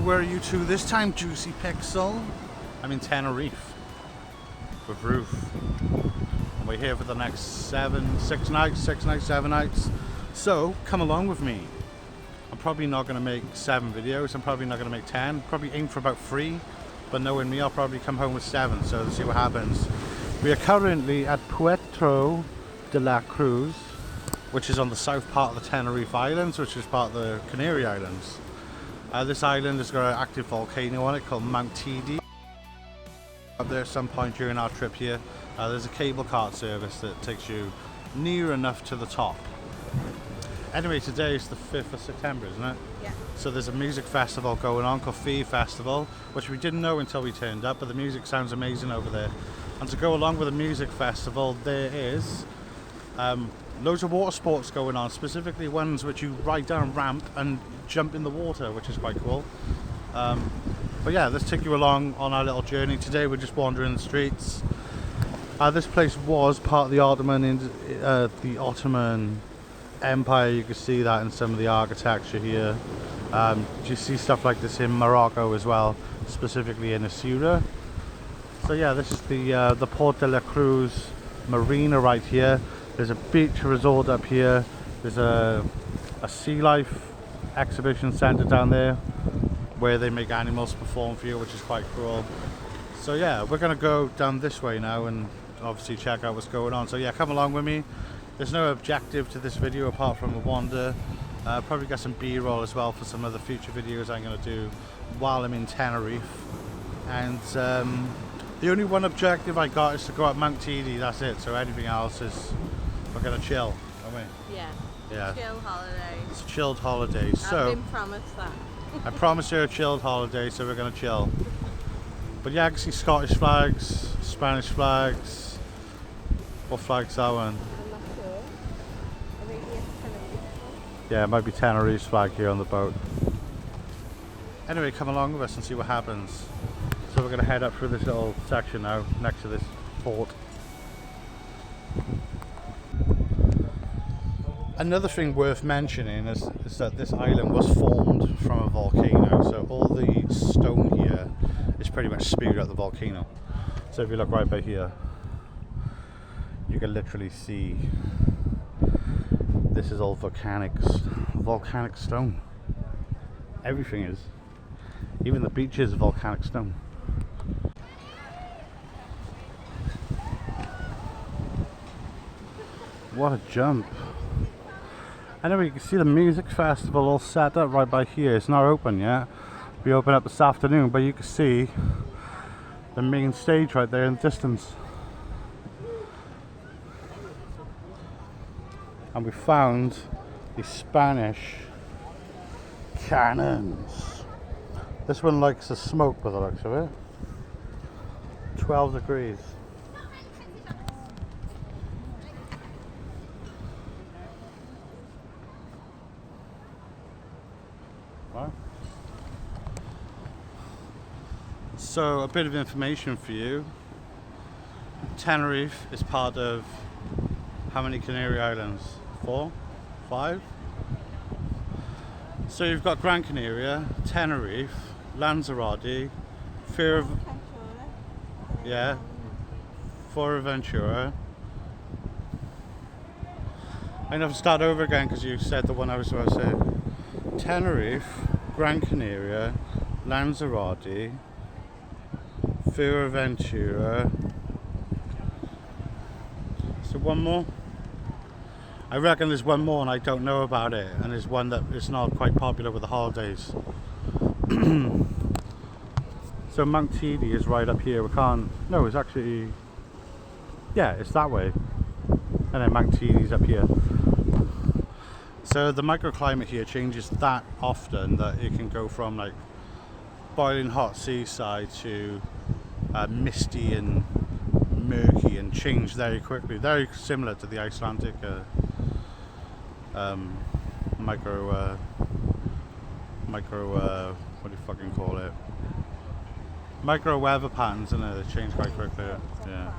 where are you to this time, Juicy Pixel? I'm in Tenerife with Ruth. And we're here for the next 7 nights. So come along with me. I'm probably not going to make 7 videos. I'm probably not going to make 10. Probably aim for about 3. But knowing me, I'll probably come home with 7. So let's see what happens. We are currently at Puerto De La Cruz, which is on the south part of the Tenerife Islands, which is part of the Canary Islands. This island has got an active volcano on it called Mount TD. Up there at some point during our trip here, there's a cable cart service that takes you near enough to the top. Anyway, today is the 5th of September, isn't it? Yeah. So there's a music festival going on called Fee Festival, which we didn't know until we turned up, but the music sounds amazing over there. And to go along with the music festival, there is loads of water sports going on, specifically ones which you ride down a ramp and jump in the water, which is quite cool. But yeah, let's take you along on our little journey. Today we're just wandering the streets. This place was part of the Ottoman Empire. You can see that in some of the architecture here. You see stuff like this in Morocco as well, specifically in Asura. So yeah, this is the Puerto De La Cruz marina right here. There's a beach resort up here. There's a sea life exhibition centre down there where they make animals perform for you, which is quite cool. So yeah, we're gonna go down this way now and obviously check out what's going on. So yeah, come along with me. There's no objective to this video apart from a wander. Probably got some B-roll as well for some of the future videos I'm gonna do while I'm in Tenerife. And the only one objective I got is to go up Mount TD, that's it. So anything else is, we're gonna chill, aren't we? Yeah. Yeah. Chill holiday. It's a chilled holiday. So I've been promised that. I promised her a chilled holiday, so we're gonna chill. But yeah, I can see Scottish flags, Spanish flags. What flag's that one? I'm not sure. I think it's Tenerife. Yeah, it might be Tenerife's flag here on the boat. Anyway, come along with us and see what happens. So we're gonna head up through this little section now, next to this fort. Another thing worth mentioning is that this island was formed from a volcano, so all the stone here is pretty much spewed out the volcano. So if you look right by here, you can literally see this is all volcanic stone. Everything is. Even the beach is volcanic stone. What a jump. Anyway, you can see the music festival all set up right by here. It's not open yet. We open up this afternoon, but you can see the main stage right there in the distance. And we found the Spanish cannons. This one likes the smoke by the looks of it. 12 degrees. So a bit of information for you. Tenerife is part of how many Canary Islands? 4? 5? So you've got Gran Canaria, Tenerife, Lanzarote, Fuerteventura. I'm going to start over again because you said the one I was supposed to say. Tenerife, Gran Canaria, Lanzarote, Fuerteventura. So one more. I reckon there's one more and I don't know about it, and there's one that is not quite popular with the holidays. So Mount TD is right up here. No, it's actually, yeah, it's that way. And then Mount TD is up here. So the microclimate here changes that often that it can go from like boiling hot seaside to misty and murky and change very quickly. Very similar to the Icelandic what do you fucking call it? Micro weather patterns, isn't it? They change quite quickly. Yeah.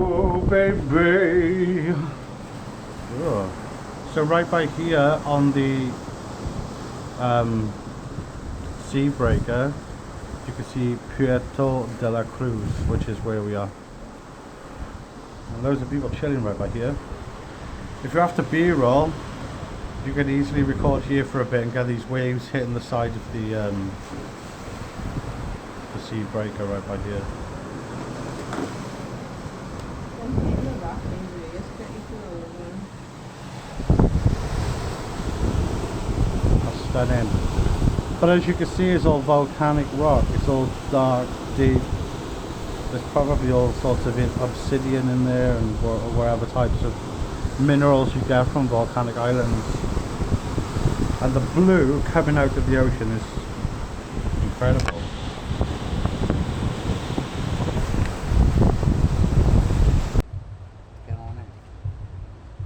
Oh, baby. Oh. So right by here on the sea breaker, you can see Puerto De La Cruz, which is where we are. And loads of people chilling right by here. If you're after B-roll, you can easily record here for a bit and get these waves hitting the side of the sea breaker right by here. That's stunning. But as you can see, it's all volcanic rock. It's all dark, deep. There's probably all sorts of obsidian in there and whatever types of minerals you get from volcanic islands. And the blue coming out of the ocean is incredible. Get on it.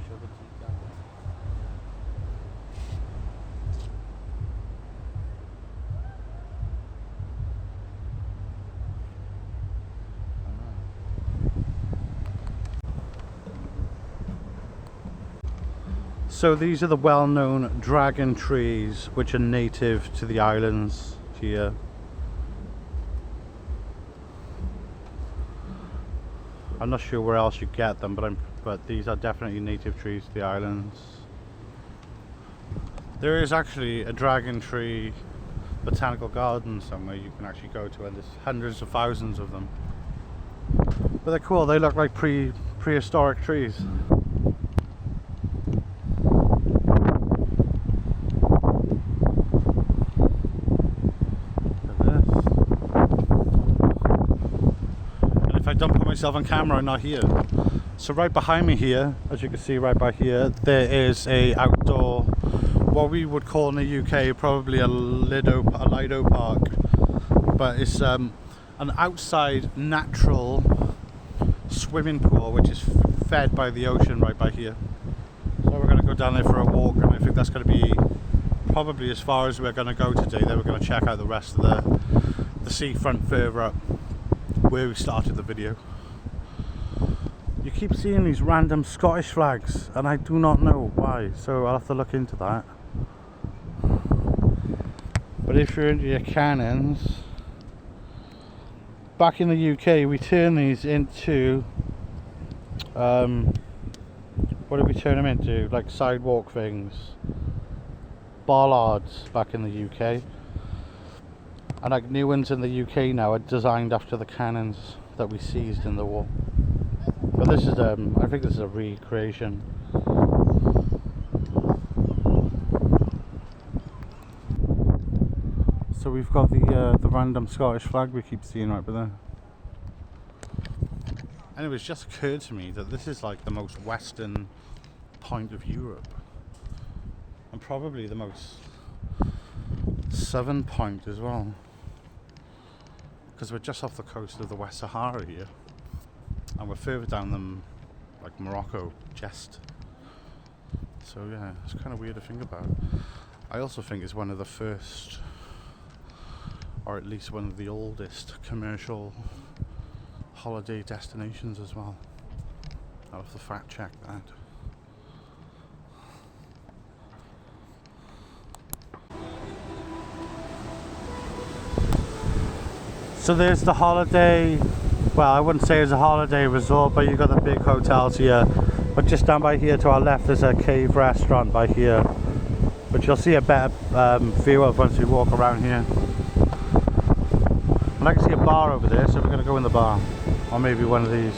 Show the teeth down. So these are the well-known dragon trees which are native to the islands here. I'm not sure where else you get them, but these are definitely native trees to the islands. There is actually a dragon tree botanical garden somewhere you can actually go to, and there's hundreds of thousands of them. But they're cool, they look like prehistoric trees. Don't put myself on camera, I'm not here. So right behind me here, as you can see right by here, there is a outdoor, what we would call in the UK probably a Lido Park, but it's an outside natural swimming pool which is fed by the ocean right by here. So we're going to go down there for a walk, and I think that's going to be probably as far as we're going to go today. Then we're going to check out the rest of the seafront further up, where we started the video. You keep seeing these random Scottish flags and I do not know why, so I'll have to look into that. But if you're into your cannons, back in the UK we turn these into what did we turn them into? Like sidewalk things, bollards back in the UK. And like new ones in the UK now are designed after the cannons that we seized in the war. But this is I think this is a recreation. So we've got the random Scottish flag we keep seeing right there. And it was just occurred to me that this is like the most western point of Europe, and probably the most southern point as well, because we're just off the coast of the West Sahara here, and we're further down than like Morocco, just. So yeah, it's kind of weird to think about. I also think it's one of the first, or at least one of the oldest commercial holiday destinations as well. I'll have to fact check that. So there's the holiday, well, I wouldn't say it's a holiday resort, but you've got the big hotels here. But just down by here to our left there's a cave restaurant by here, which you'll see a better view of once we walk around here. And I can see a bar over there, so we're going to go in the bar, or maybe one of these.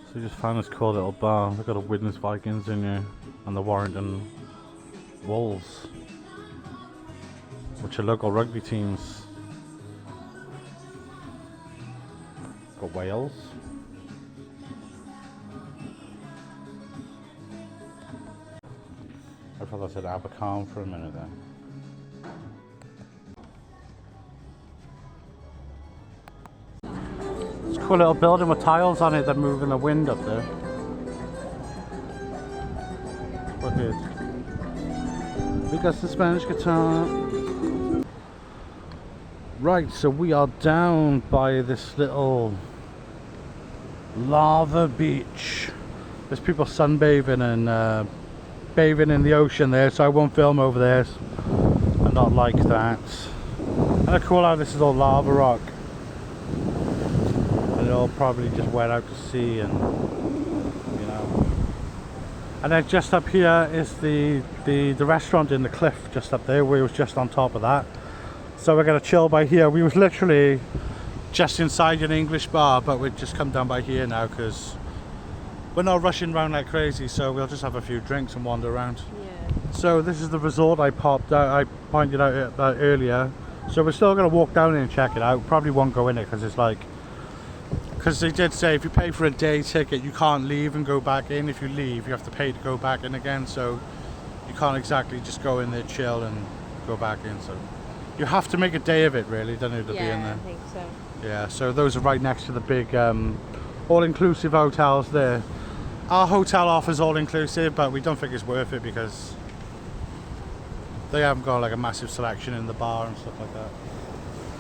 So we just found this cool little bar. They've got a Widnes Vikings in here, and the Warrington Wolves, which are local rugby teams. Got Wales. I thought I said Abercorn for a minute then. It's a cool little building with tiles on it that move in the wind up there. Look at it. We got the Spanish guitar. Right, so we are down by this little lava beach. There's people sunbathing and bathing in the ocean there, so I won't film over there. I'm not like that. And I cool how this is all lava rock. And it'll probably just went out to sea, and you know. And then just up here is the restaurant in the cliff just up there. We was just on top of that. So we're gonna chill by here. We was literally just inside an English bar, but we've just come down by here now because we're not rushing around like crazy, so we'll just have a few drinks and wander around. Yeah. So this is the resort I pointed out earlier. So we're still going to walk down and check it out. Probably won't go in it because it's like, because they did say if you pay for a day ticket you can't leave and go back in. If you leave you have to pay to go back in again, so you can't exactly just go in there, chill and go back in. So you have to make a day of it really, don't you, to be in there. I think so. Yeah, so those are right next to the big all-inclusive hotels there. Our hotel offers all-inclusive, but we don't think it's worth it because they haven't got like a massive selection in the bar and stuff like that.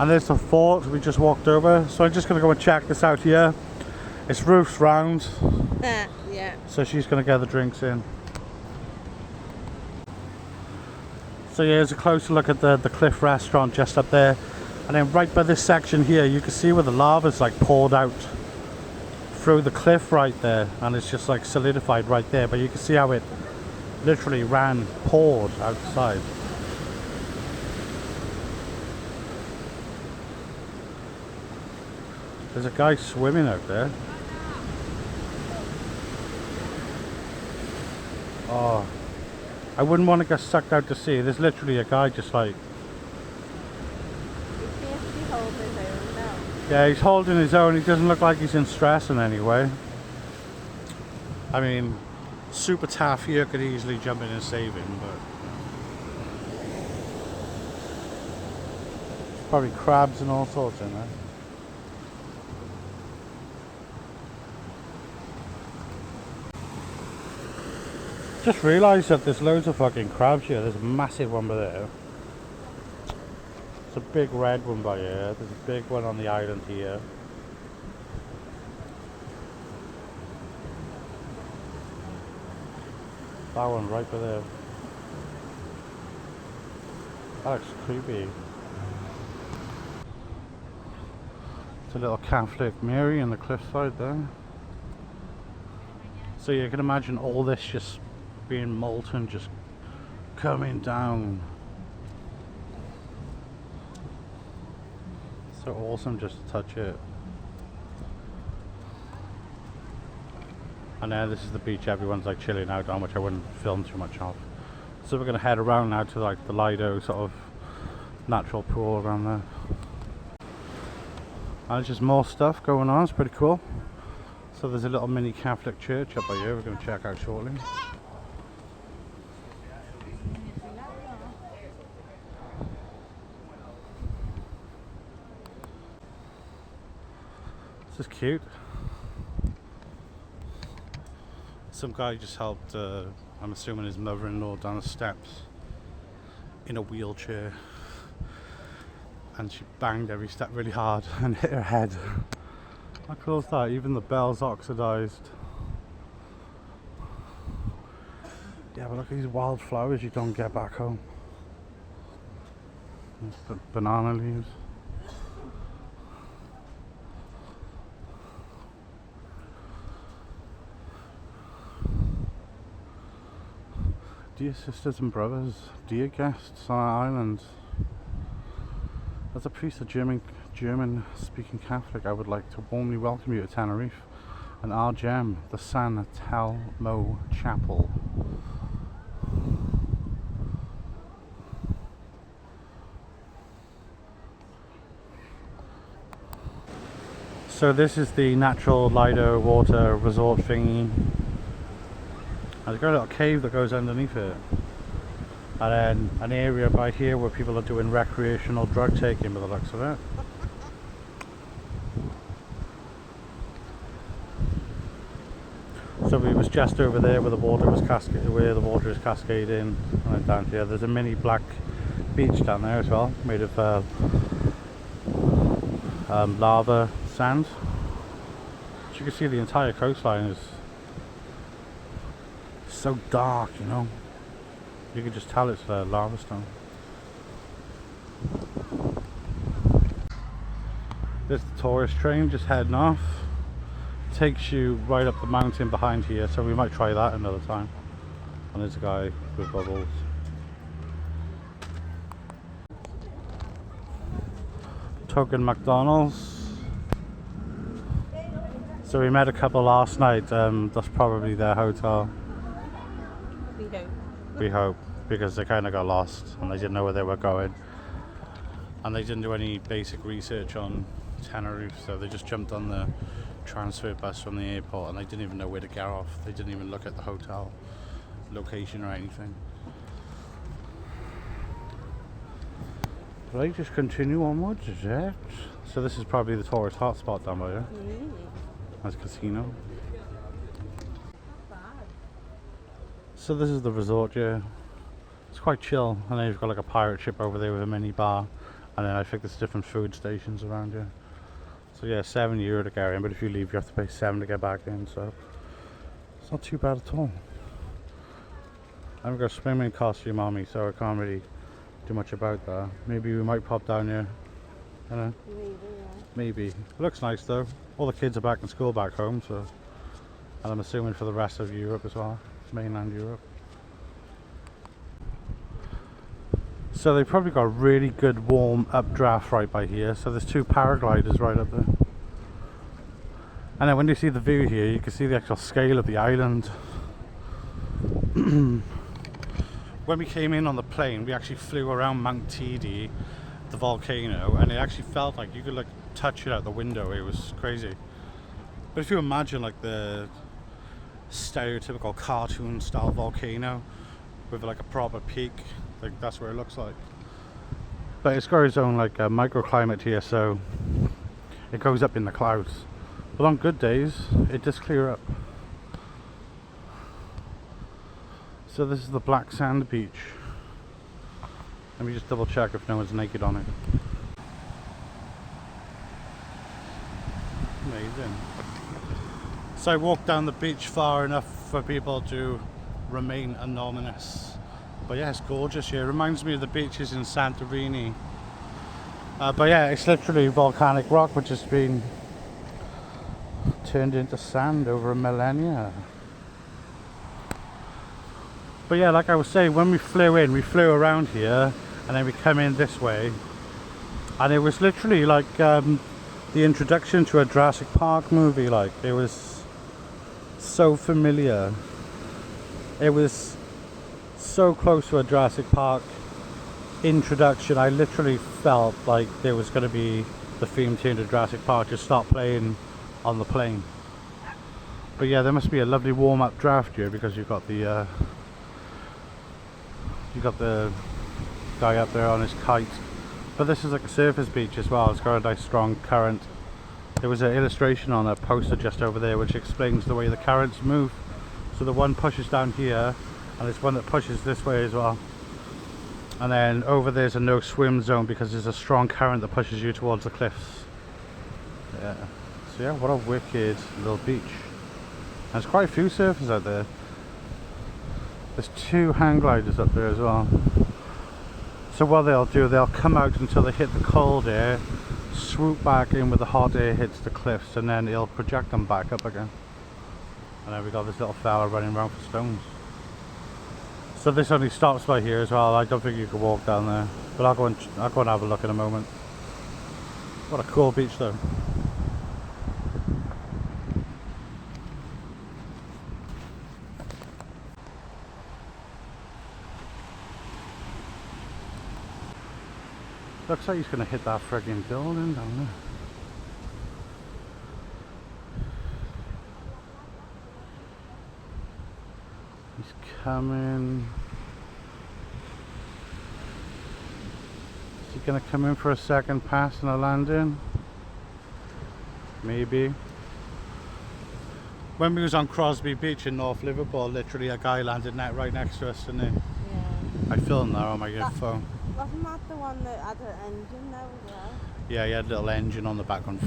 And there's the fort we just walked over, so I'm just going to go and check this out here. It's roofs round. Yeah. So she's going to get the drinks in. So yeah, here's a closer look at the cliff restaurant just up there. And then right by this section here, you can see where the lava's like poured out through the cliff right there, and it's just like solidified right there, but you can see how it literally poured outside. There's a guy swimming out there. Oh, I wouldn't want to get sucked out to sea. There's literally a guy just like, yeah, he's holding his own. He doesn't look like he's in stress in any way. I mean, Super Taff here could easily jump in and save him, but probably crabs and all sorts in there. Just realised that there's loads of fucking crabs here. There's a massive one by there. There's a big red one by here. There's a big one on the island here. That one right by there. That looks creepy. It's a little Catholic Mary on the cliffside there. So you can imagine all this just being molten, just coming down. So awesome just to touch it. And now this is the beach everyone's like chilling out on, which I wouldn't film too much of. So we're gonna head around now to like the Lido sort of natural pool around there. And there's just more stuff going on, it's pretty cool. So there's a little mini Catholic church up by here we're gonna check out shortly. This is cute. Some guy just helped, I'm assuming his mother-in-law, down the steps in a wheelchair, and she banged every step really hard and hit her head. How cool is that? Even the bell's oxidized. Yeah, but look at these wildflowers you don't get back home. Banana leaves. Dear sisters and brothers, dear guests on our island, as a priest of German speaking Catholic, I would like to warmly welcome you to Tenerife and our gem, the San Telmo Chapel. So this is the natural Lido water resort thingy. There's got a little cave that goes underneath it, and then an area by here where people are doing recreational drug taking by the looks of it. So we was just over there where the water was cascading, and down here there's a mini black beach down there as well, made of lava sand. As you can see, the entire coastline is so dark, you know. You can just tell it's lava stone. There's the tourist train just heading off. Takes you right up the mountain behind here, so we might try that another time. And there's a guy with bubbles. Token McDonald's. So we met a couple last night. That's probably their hotel. We hope. We hope, because they kind of got lost and they didn't know where they were going. And they didn't do any basic research on Tenerife, so they just jumped on the transfer bus from the airport and they didn't even know where to get off. They didn't even look at the hotel location or anything. Right, just continue onwards, is it? So this is probably the tourist hotspot down by here. That's a casino. Not bad. So this is the resort here. It's quite chill, and then you've got like a pirate ship over there with a mini bar, and then I think there's different food stations around here. So yeah, €7 to get in, but if you leave you have to pay 7 to get back in, so it's not too bad at all. I've got a swimming costume on me, so I can't really do much about that. Maybe we might pop down here. I don't know. Maybe, yeah. Maybe. It looks nice though. All the kids are back in school back home, so, and I'm assuming for the rest of Europe as well, mainland Europe. So they probably got a really good warm updraft right by here. So there's 2 paragliders right up there. And then when you see the view here, you can see the actual scale of the island. When we came in on the plane, we actually flew around Mount Tidi, the volcano, and it actually felt like you could like touch it out the window. It was crazy. But if you imagine like the stereotypical cartoon style volcano with like a proper peak, like that's what it looks like. But it's got its own like microclimate here, so it goes up in the clouds. But on good days, it does clear up. So this is the black sand beach. Let me just double check if no one's naked on it. Amazing. So I walked down the beach far enough for people to remain anonymous. But yeah, it's gorgeous here. It reminds me of the beaches in Santorini. But yeah, it's literally volcanic rock which has been turned into sand over a millennia. But yeah, like I was saying, when we flew in, we flew around here and then we come in this way, and it was literally like the introduction to a Jurassic Park movie. Like, it was so familiar. It was so close to a Jurassic Park introduction. I literally felt like there was going to be the theme tune to Jurassic Park just start playing on the plane. But yeah, there must be a lovely warm-up draft here, because you've got the guy up there on his kite. But this is like a surface beach as well. It's got a nice strong current. There was an illustration on a poster just over there which explains the way the currents move. So the one pushes down here, and there's one that pushes this way as well. And then over there's a no swim zone because there's a strong current that pushes you towards the cliffs. Yeah. So yeah, what a wicked little beach. And there's quite a few surfers out there. There's 2 hang gliders up there as well. So what they'll do, they'll come out until they hit the cold air, swoop back in with the hot air hits the cliffs, and then it'll project them back up again. And then we got this little fella running around for stones. So this only stops by here as well. I don't think you can walk down there, but I'll go and have a look in a moment. What a cool beach though. Looks like he's going to hit that frigging building down there. He's coming. Is he going to come in for a second pass and a landing? Maybe. When we was on Crosby Beach in North Liverpool, literally a guy landed right next to us, didn't he? Yeah. I filmed that on my phone. Wasn't that the one that had an engine though as well? Yeah, he had a little engine on the back one.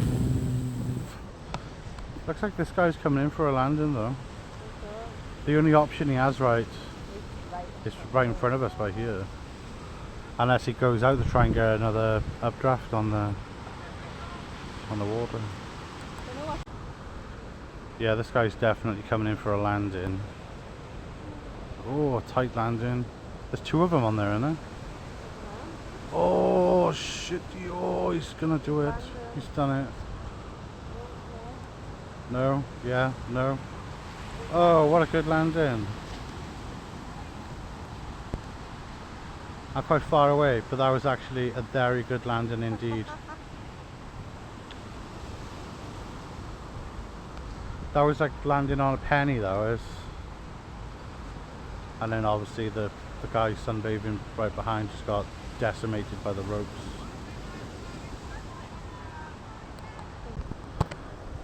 Looks like this guy's coming in for a landing though. The only option he has is right in front of us by here. Unless he goes out to try and get another updraft on the water. Yeah, this guy's definitely coming in for a landing. Oh, tight landing. There's two of them on there, isn't there? Oh shit! Oh, he's gonna do it. He's done it. No, yeah, no. Oh, what a good landing. I'm quite far away, but that was actually a very good landing indeed. That was like landing on a penny, that was. And then obviously the guy sunbathing right behind just got decimated by the ropes.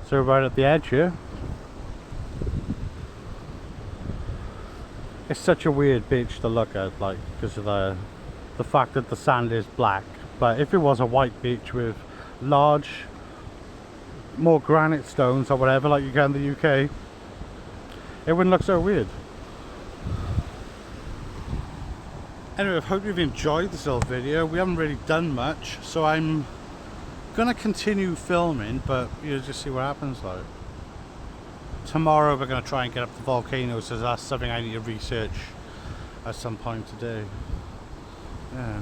So right at the edge here. It's such a weird beach to look at, like, because of the fact that the sand is black. But if it was a white beach with large, more granite stones or whatever like you get in the UK, it wouldn't look so weird. Anyway, I hope you've enjoyed this little video. We haven't really done much, so I'm gonna continue filming, but you'll just see what happens like. Tomorrow we're gonna try and get up the volcano, so that's something I need to research at some point today. Yeah.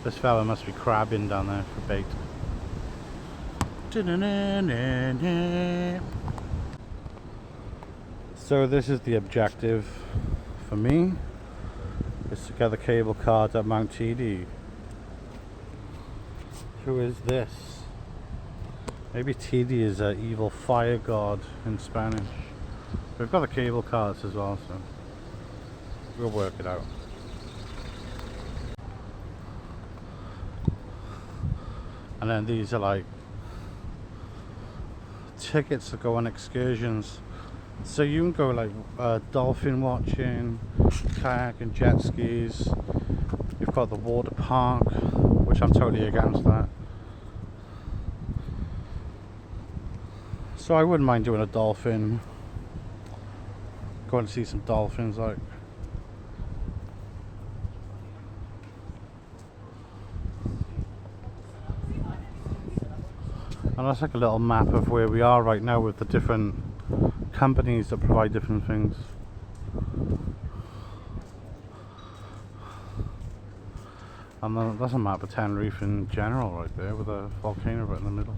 This fella must be crabbing down there for bait. So this is the objective for me, is to get the cable card at Mount TD. Who is this? Maybe TD is an evil fire god in Spanish. We've got the cable cards as well, so we'll work it out. And then these are like tickets to go on excursions. So you can go like dolphin watching, kayak and jet skis. You've got the water park, which I'm totally against that. So I wouldn't mind doing a dolphin. Going to see some dolphins, like. And that's like a little map of where we are right now with the different companies that provide different things. And that's a map of Tenerife in general right there, with a volcano right in the middle.